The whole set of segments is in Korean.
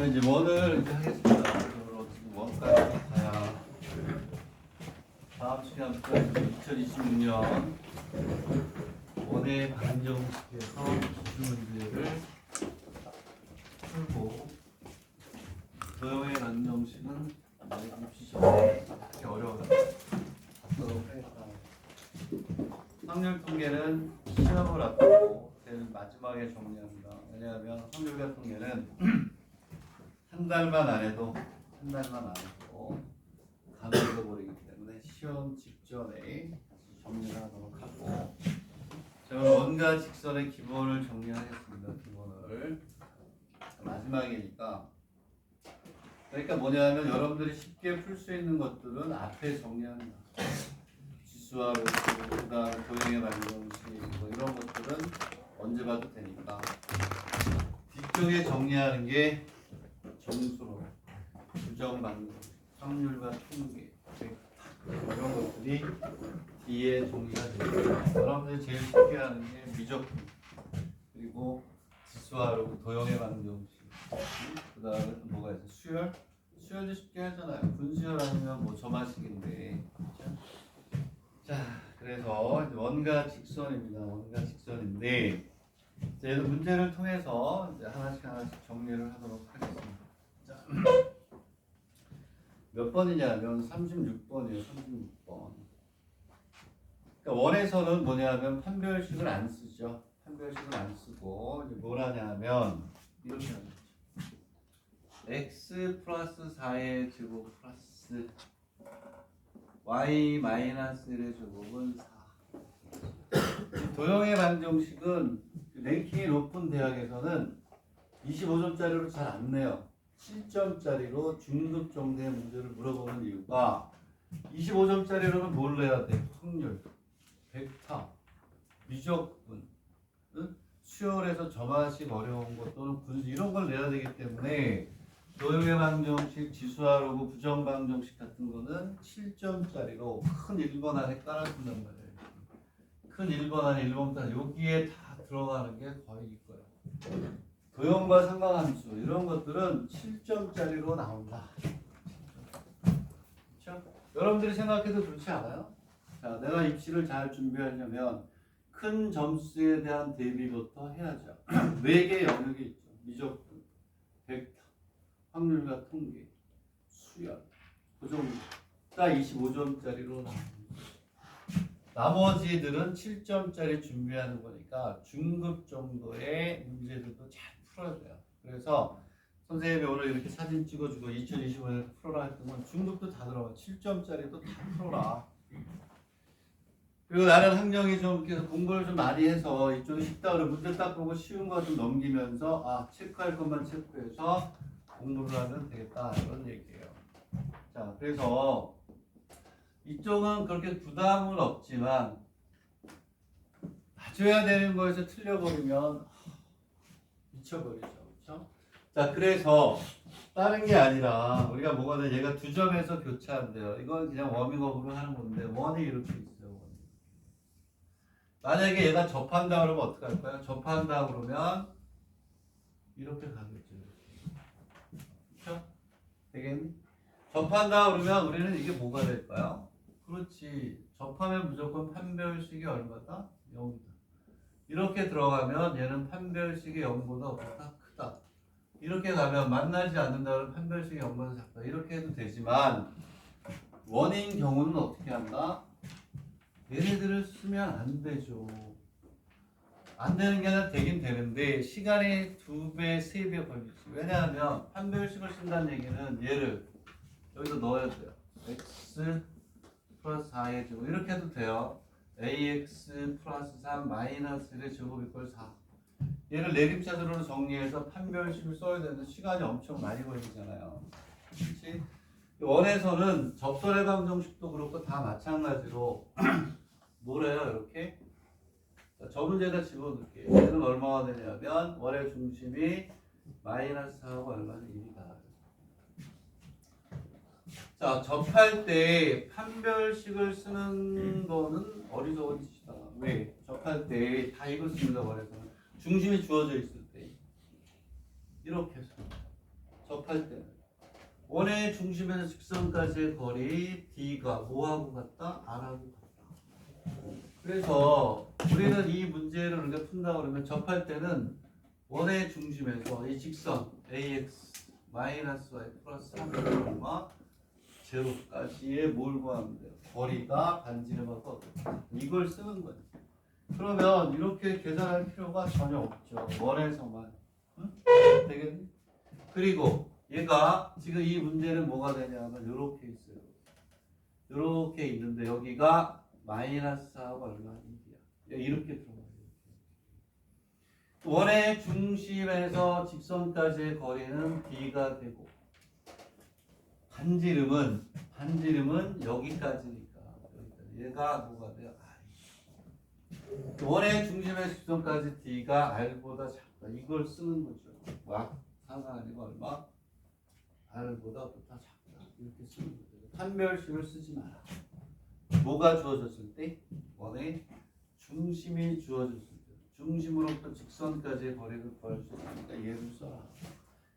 이제 원을 이제 하겠습니다. 그래서 지금 원까지 가야 다음 시간부터 2026년 원의 방정식에서 기출 문제를 풀고 도형의 방정식은 입시 시험에 그렇게 어려워요. 확률 통계는 시험을 앞두고 제일 마지막에 정리합니다. 왜냐하면 확률과 통계는 한 달만 안 해도 감이 잃어버리기 때문에 시험 직전에 다시 정리를 하도록 하고, 저는 원과 직선의 기본을 정리하겠습니다. 기본을 마지막이니까. 그러니까 뭐냐면 여러분들이 쉽게 풀 수 있는 것들은 앞에 정리합니다. 지수와 로그, 그다음 도형의 방정식 뭐 이런 것들은 언제 봐도 되니까 뒤쪽에 정리하는 게 정수로 부정 방정식, 확률과 통계 이런 것들이 뒤에 정리가 됩니다. 여러분들이 제일 쉽게 하는 게 미적분, 그리고 지수와 로그, 도형의 방정식, 그 다음에 뭐가 있어? 수열도 쉽게 하잖아요. 분수열 아니면 뭐 점화식인데. 그렇죠? 자, 그래서 원과 직선입니다. 원과 직선인데, 이제 문제를 통해서 이제 하나씩 정리를 하도록 하겠습니다. 자, 몇 번이냐면 36번이에요. 36번. 그러니까 원에서는 뭐냐면 판별식을 안 쓰죠. 판별식을 안 쓰고 이제 뭘 하냐면 이렇게 하죠. x 플러스 4의 제곱 플러스 y 마이너스 1의 제곱은 4. 도형의 방정식은 랭킹이 높은 대학에서는 25점짜리로 잘 안 내요. 7점짜리로 중급 정도의 문제를 물어보는 이유가 25점짜리로는 뭘 내야 돼? 확률, 벡터, 미적분, 수열에서 점화식 어려운 것 또는 분수 이런 걸 내야 되기 때문에 도형의 방정식, 지수와 로그, 부정 방정식 같은 거는 7점짜리로 큰 1번 안에 깔아준단 말이에요. 큰 1번 안에 1번부터 여기에 다 들어가는 게 거의 이거예요. 도형과 상관함수 이런 것들은 7점짜리로 나온다. 그렇죠? 여러분들이 생각해도 그렇지 않아요? 자, 내가 입시를 잘 준비하려면 큰 점수에 대한 대비부터 해야죠. 4개의 영역이 있죠. 미적분, 벡터, 확률과 통계, 수열, 그 정도가 25점짜리로 나옵니다. 나머지들은 7점짜리 준비하는 거니까 중급 정도의 문제들도 잘 풀어야 돼요. 그래서 선생님이 오늘 이렇게 사진 찍어주고 2025년에 풀어라 했던 건 중급도 다 들어가. 7점짜리도 다 풀어라. 그리고 나는 학령이 좀 계속 공부를 좀 많이 해서 이쪽이 쉽다 그러면 문제 딱 보고 쉬운 거 좀 넘기면서 체크할 것만 체크해서 공부를 하면 되겠다 이런 얘기예요. 자, 그래서 이쪽은 그렇게 부담은 없지만 맞춰야 되는 거에서 틀려버리면 미쳐버리죠. 그렇죠? 자, 그래서 다른 게 아니라 우리가 뭐가 돼? 얘가 2점에서 교차한대요. 이건 그냥 워밍업으로 하는 건데 원이 이렇게 있어요. 원이. 만약에 얘가 접한다 그러면 어떻게 할까요? 접한다 그러면 이렇게 가겠죠. 그렇죠? 되겠니? 접한다 그러면 우리는 이게 뭐가 될까요? 그렇지. 접하면 무조건 판별식이 얼마다? 0이다. 이렇게 들어가면 얘는 판별식이 0보다 어떻다? 크다. 이렇게 가면 만나지 않는다면 판별식이 0보다 작다. 이렇게 해도 되지만 원인 경우는 어떻게 한다? 얘네들을 쓰면 안 되죠. 안 되는 게 아니라 되긴 되는데 시간이 2배, 3배 걸리지. 왜냐하면 판별식을 쓴다는 얘기는 얘를 여기다 넣어야 돼요. x 플러스 4의 제곱 이렇게 해도 돼요. ax 플러스 3 마이너스 1의 제곱 이퀄 4. 얘를 내림차순으로 정리해서 판별식을 써야 되는데 시간이 엄청 많이 걸리잖아요. 그렇지? 원에서는 접선의 방정식도 그렇고 다 마찬가지로 뭐래요? 이렇게 저 문제에다 집어넣을게요. 얘는 얼마가 되냐면 원의 중심이 마이너스 4하고 얼마는 1이다. 자, 접할 때 판별식을 쓰는 거는 어리석은 짓이다. 왜? 접할 때 다 이걸 씁니다. 원에서는 중심이 주어져 있을 때 이렇게 해서 접할 때는 원의 중심에서 직선까지의 거리 D가 뭐하고 같다? R하고 같다. 그래서 우리는 이 문제를 우리가 푼다 그러면 접할 때는 원의 중심에서 이 직선 AX 마이너스 Y 플러스 3이 얼마? 제로까지의 뭘 구하면 돼요? 거리가 반지름하고 어떻다. 이걸 쓰는 거예요. 그러면 이렇게 계산할 필요가 전혀 없죠. 원에서만. 응? 되겠니? 그리고 얘가 지금 이 문제는 뭐가 되냐면 이렇게 있어요. 이렇게 있는데 여기가 마이너스 4가 얼마? 1이야. 이렇게 들어가요. 원의 중심에서 직선까지의 거리는 D가 되고 반지름은 여기까지니까 얘가 뭐가 돼요? 원의 중심에서 직선까지 D가 R보다 작다. 이걸 쓰는 거죠. 와, 상가 아니고 얼마? R보다 어떻다 작다. 이렇게 쓰는 거죠. 판별식을 쓰지 마라. 뭐가 주어졌을 때? 원의 중심이 주어졌을 때. 중심으로부터 직선까지의 거리를 구할 수 있으니까 얘를 써라.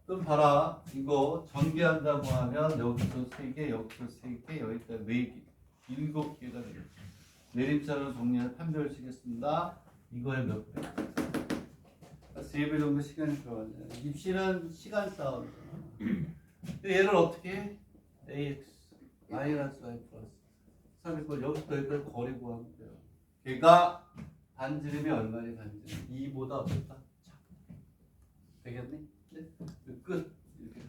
그럼 봐라. 이거 전개한다고 하면 여기서 3개, 여기서 3개, 여기까지 4개, 7개가 되겠죠. 내림차로 정리할 판별식했습니다. 이거에 몇 배? 3배 정도 시간이 들어가네요. 입시는 시간 싸움이잖아. 얘를 어떻게 해? AX 마이너스 Y 플러스 3일 걸 여기부터 여기까지 거리 구하면 돼요. 걔가 반지름이 얼마니 반지름? 2보다 어떻다? 작다. 되겠니? 네? 끝. 이렇게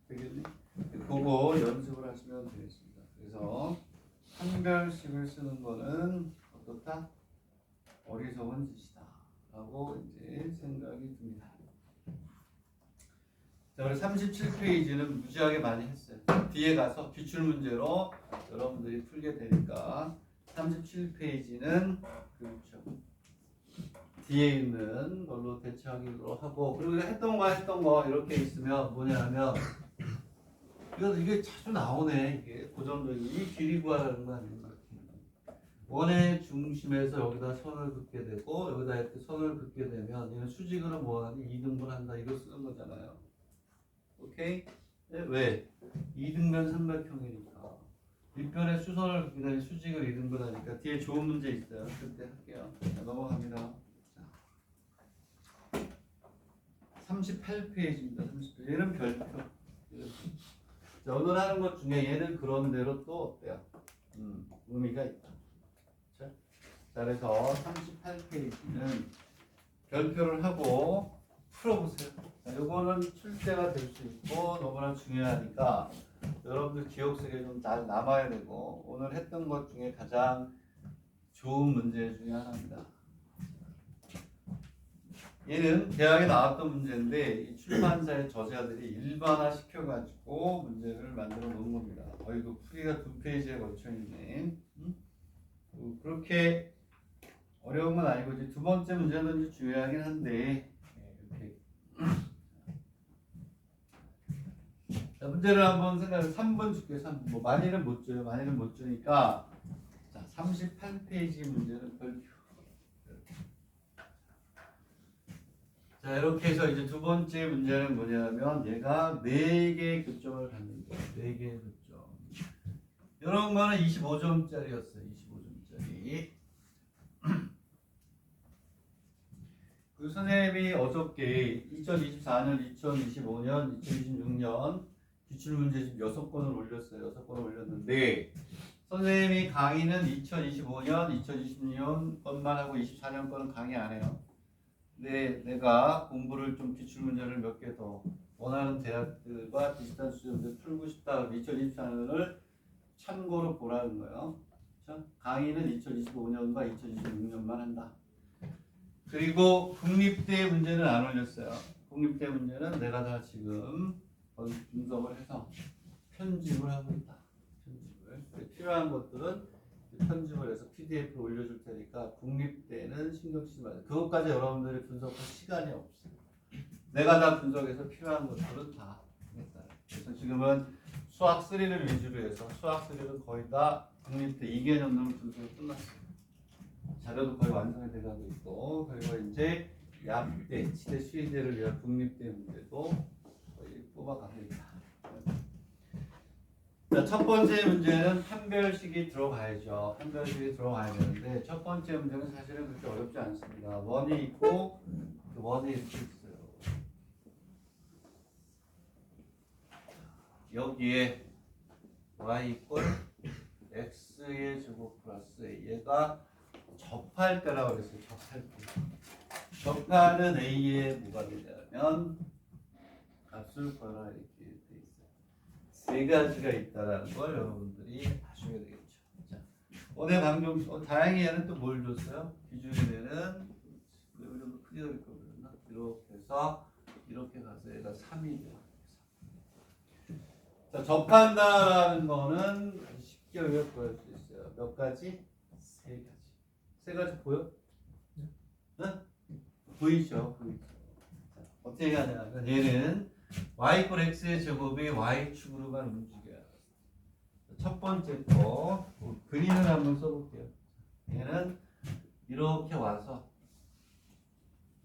되겠니? 그거 연습을 하시면 되겠습니다. 그래서 판별식을 쓰는 거는 어떻다? 어리석은 짓이다 라고 이제 생각이 듭니다. 자, 우리 37페이지는 무지하게 많이 했어요. 뒤에 가서 기출문제로 여러분들이 풀게 되니까 37페이지는 그렇죠. 뒤에 있는 걸로 대체하기로 하고, 그리고 했던 거 이렇게 있으면 뭐냐 하면 이게 자주 나오네. 이게 고정적인 이 길이 구하라는 거 아닙니까? 원의 중심에서 여기다 선을 긋게 되고 여기다 이렇게 선을 긋게 되면 얘는 수직으로 뭐하니? 2등분한다. 이거 쓰는 거잖아요. 오케이? 네, 왜? 2등변 삼각형이니까 윗변에 수선을 긋기다니 수직을 2등분하니까 뒤에 좋은 문제 있어요. 그때 할게요. 자, 넘어갑니다. 38페이지입니다. 38페이지. 얘는 별표. 자, 오늘 하는 것 중에 얘는 그런 대로 또 어때요? 의미가 있다. 자, 그래서 38페이지는 별표를 하고 풀어보세요. 자, 요거는 출제가 될 수 있고 너무나 중요하니까 여러분들 기억 속에 좀 잘 남아야 되고 오늘 했던 것 중에 가장 좋은 문제 중에 하나입니다. 얘는 대학에 나왔던 문제인데 이 출판사의 저자들이 일반화 시켜가지고 문제를 만들어 놓은 겁니다. 이거 풀이가 2페이지에 걸쳐 있네. 그렇게 어려운 건 아니고 이제 두 번째 문제는 이제 중요하긴 한데 이렇게. 자, 문제를 한번 생각해. 3번 줄게요. 3번. 뭐 많이는 못 줘요. 많이는 못 주니까 자 38페이지 문제는 별표. 자, 이렇게 해서 이제 두 번째 문제는 뭐냐면 얘가 4개의 교점을 갖는 거예요. 4개의 교점. 이런 거는 25점짜리였어요. 25점짜리. 그 선생님이 어저께 2024년, 2025년, 2026년 기출문제 지금 6건을 올렸어요. 6건을 올렸는데 선생님이 강의는 2025년, 2026년 것만 하고 24년 거는 강의 안 해요. 근데 내가 공부를 좀 기출문제를 몇 개 더 원하는 대학들과 비슷한 수준을 풀고 싶다. 2024년을 참고로 보라는 거예요. 그렇죠? 강의는 2025년과 2026년만 한다. 그리고 국립대 문제는 안 올렸어요. 국립대 문제는 내가 다 지금 분석을 해서 편집을 하고 있다. 편집을. 필요한 것들은 편집을 해서 PDF로 올려줄 테니까 국립대는 신경 쓰지 마세요. 그것까지 여러분들이 분석할 시간이 없어요. 내가 다 분석해서 필요한 것들은 다 했어요. 그래서 지금은 수학 3를 위주로 해서 수학 3는 거의 다 국립대 2개념 분석이 끝났어요. 잘 자료도 거의 완성이 돼가고 있고, 그리고 이제 약대, 치대, 수의대를 위한 국립대 문제도 거의 뽑아가고 있다. 자, 첫 번째 문제는 판별식이 들어가야죠. 판별식이 들어가야 되는데 첫 번째 문제는 사실은 그렇게 어렵지 않습니다. 원이 있고 그 원이 이렇게 있어요. 여기에 y 이퀄 x의 제곱 플러스 얘가 접할 때라고 그랬어요. 접할 때. 접하는 a에 뭐가 되냐면 값을 구하라 이렇게 돼 있어요. 세 가지가 있다라는 걸 여러분들이 아셔야 되겠죠. 자, 오늘 방정 다행히 얘는 또 뭘 줬어요? 기준에는 좀 크게 그릴 거거든요. 이렇게 해서 이렇게 가서 얘가 3이 돼요. 자, 접한다라는 거는 쉽게 우리가 구할 수 있어요. 몇 가지? 세 가지. 세 가지 보여? 응? 보이죠? 보이죠? 자, 어떻게 하냐면 얘는 y 이퀄 x의 제곱이 y축으로만 움직여요. 첫 번째 거 그림을 한번 써볼게요. 얘는 이렇게 와서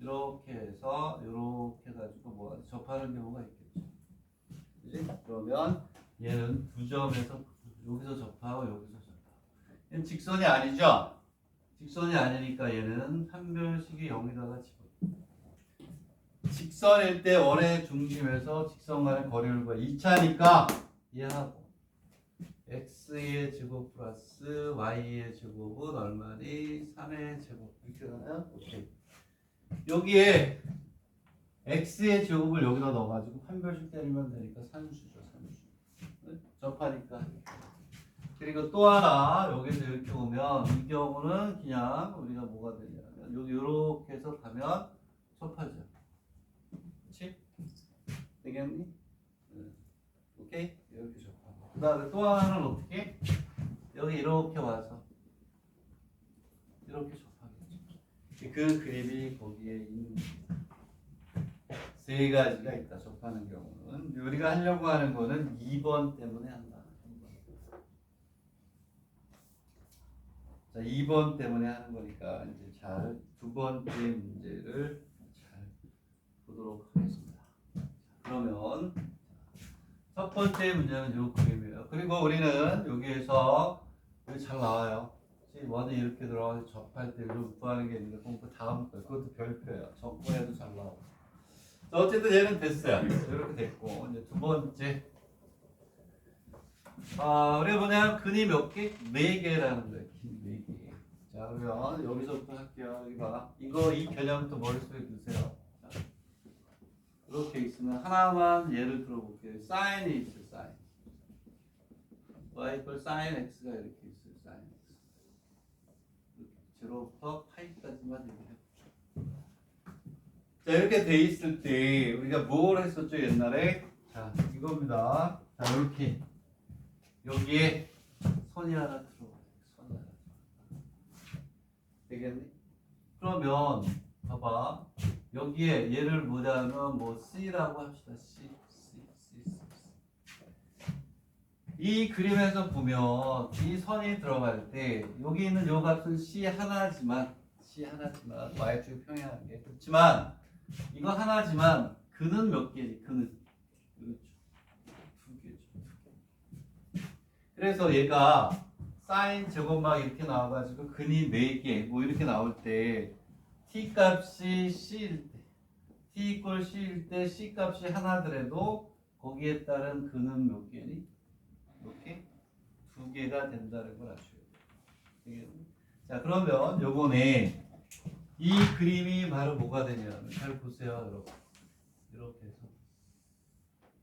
이렇게 해서 이렇게 가지고 뭐 접하는 경우가 있겠죠. 그지? 그러면 얘는 두 점에서 여기서 접하고 여기서 접하고 얘는 직선이 아니죠? 직선이 아니니까 얘는 판별식이 0에다가 집어넣어요. 직선일 때 원의 중심에서 직선 간의 거리를 구해 2차니까 얘하고 x의 제곱 플러스 y의 제곱은 얼마니? 3의 제곱 이렇게 되나요? 오케이. 여기에 x의 제곱을 여기다 넣어가지고 판별식 때리면 되니까 산수죠. 산수. 접하니까. 그리고 또 하나 여기서 이렇게 오면 이 경우는 그냥 우리가 뭐가 되냐면 여기 이렇게 해서 가면 접하죠. 그렇지? 되겠니? 오케이? 이렇게 접하고 그 다음에 또 하나는 어떻게? 여기 이렇게 와서 이렇게 접하겠죠. 그 그림이 거기에 있는 세 가지가 있다. 접하는 경우는 우리가 하려고 하는 거는 2번 때문에 한다. 자, 2번 때문에 하는 거니까 이제 잘 두 번째 문제를 잘 보도록 하겠습니다. 그러면 첫 번째 문제는 이 그림이에요. 그리고 우리는 여기에서 여기 잘 나와요. 원이 이렇게 들어가서 접할 때 이렇게 구하는 게 있는데 그건 그 다음 거예요. 그것도 별표예요. 접근해도 잘 나오고. 자, 어쨌든 얘는 됐어요. 이렇게 됐고 이제 두 번째. 우리가 뭐냐면 근이 몇 개? 4개라는 거예요. 긴 4개. 자, 그러면 여기서부터 할게요. 여기 봐. 이 개념부터 머릿속에 두세요. 자, 이렇게 있으면 하나만 예를 들어볼게요. 사인이 있어요. 사인. y 이퀄 사인 x가 이렇게 있어요. 사인 x. 이렇게 0부터 파이까지만 얘기해보죠. 자, 이렇게 돼 있을 때 우리가 뭘 했었죠? 옛날에? 자, 이겁니다. 자, 이렇게 여기에 선이 하나 들어가요. 선이 하나 들어가요. 되겠니? 그러면 봐봐. 여기에 얘를 뭐냐면 뭐 C라고 합시다. C. 이 그림에서 보면 이 선이 들어갈 때 여기 있는 요 값은 C 하나지만 y축 평행한 게 그렇지만 이거 하나지만 근은 몇 개지? 근은 그렇죠. 2개죠. 그래서 얘가 사인 제곱막 이렇게 나와가지고 근이 4개 뭐 이렇게 나올 때 t 값이 c일 때 t 이퀄 c일 때 c 값이 하나더라도 거기에 따른 근은 몇 개니? 이렇게 2개가 된다는 걸 아셔야 돼요. 자, 그러면 요번에 이 그림이 바로 뭐가 되냐면 잘 보세요, 여러분. 이렇게 해서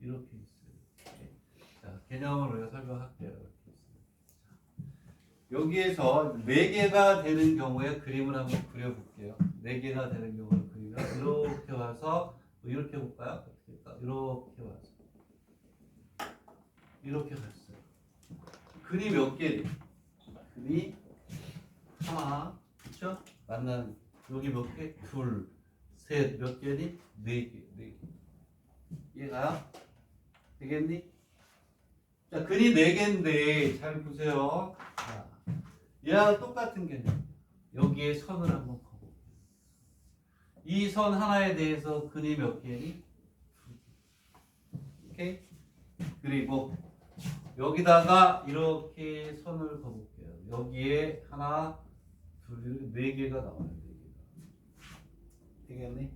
이렇게 있어요. 이렇게. 자, 개념을 우리가 설명할게요. 이렇게 있어요. 여기에서 4개가 되는 경우에 그림을 한번 그려볼게요. 4개가 되는 경우를 그리면 이렇게 와서 이렇게 볼까요? 어떻게 할까? 이렇게 와서 이렇게 갔어요. 근이 몇 개니? 근이 하나, 그렇죠? 만나는 여기 몇 개? 둘, 셋, 몇 개니? 4개, 4개. 이해가요? 되겠니? 자, 근이 4개인데 잘 보세요. 자, 얘랑 똑같은 개념. 여기에 선을 한번 그어볼게요. 이 선 하나에 대해서 근이 몇 개니? 오케이? 그리고 여기다가 이렇게 선을 그어볼게요. 여기에 하나, 둘, 네 개가 나와요. 네 개가. 되겠니?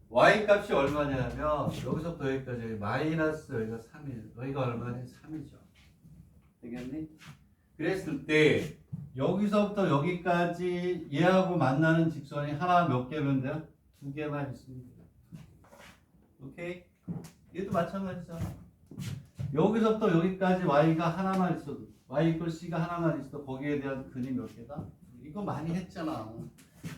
y 값이 얼마냐면 여기서부터 여기까지 마이너스 여기가 3이에요. 여기가 얼마니? 3이죠. 되겠니? 그랬을 때 여기서부터 여기까지 얘하고 만나는 직선이 하나 몇 개면 돼요? 두 개만 있으면 돼요. 오케이? 얘도 마찬가지잖아. 여기서부터 여기까지 y가 하나만 있어도 y 이퀄 c가 하나만 있어도 거기에 대한 근이 몇 개다? 이거 많이 했잖아.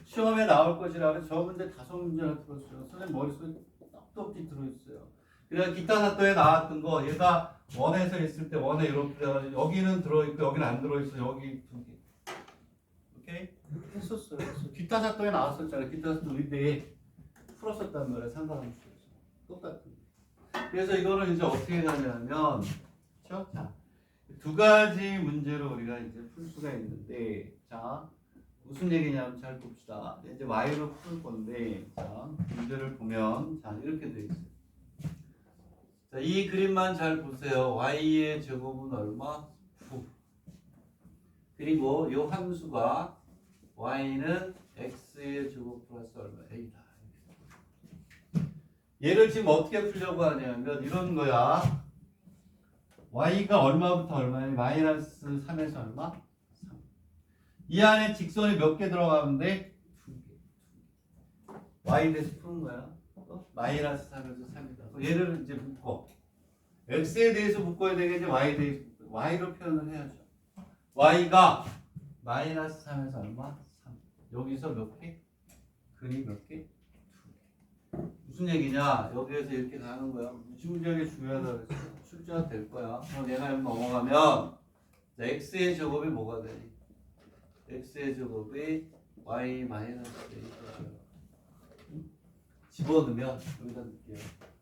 시험에 나올 것이라면 저 문제 5문제나 들었어요. 선생님 머릿속에 똑똑히 들어있어요. 그래서 기타 사또에 나왔던 거 얘가 원에서 있을 때 원에 이렇게 돼가지고 여기는 들어있고 여기는 안 들어있어. 여기 두 개. 오케이? 했었어요. 기타 사또에 나왔었잖아요. 기타 사또 의대에 풀었었단 말이에요. 상가함수에서. 똑같은 거. 그래서 이거는 이제 어떻게 가냐면 그렇죠? 자, 두 가지 문제로 우리가 이제 풀 수가 있는데 자 무슨 얘기냐면 잘 봅시다. 이제 y로 풀 건데 자 문제를 보면 자 이렇게 돼 있어요. 자, 이 그림만 잘 보세요. y의 제곱은 얼마? 9. 그리고 이 함수가 y는 x의 제곱 플러스 얼마? a다. 얘를 지금 어떻게 풀려고 하냐면 이런 거야. y가 얼마부터 얼마니? 마이너스 3에서 얼마? 3. 이 안에 직선이 몇 개 들어가면 돼? 2개. y 대해서 푸는 거야. 마이너스 3에서 3이다. 얘를 이제 묶어. x에 대해서 묶어야 되겠지, y에 대해서 묶어. y로 표현을 해야죠. y가 마이너스 3에서 얼마? 3. 여기서 몇 개? 근이 몇 개? 2개. 무슨 얘기냐? 여기에서 이렇게 가는 거야. 무지무지하게 중요하다고 그랬어. 출제가 될 거야. 그럼 얘가 여기 넘어가면 x의 제곱이 뭐가 되니? x의 제곱이 y 마이너스 a가 집어넣으면 여기다 넣을게요.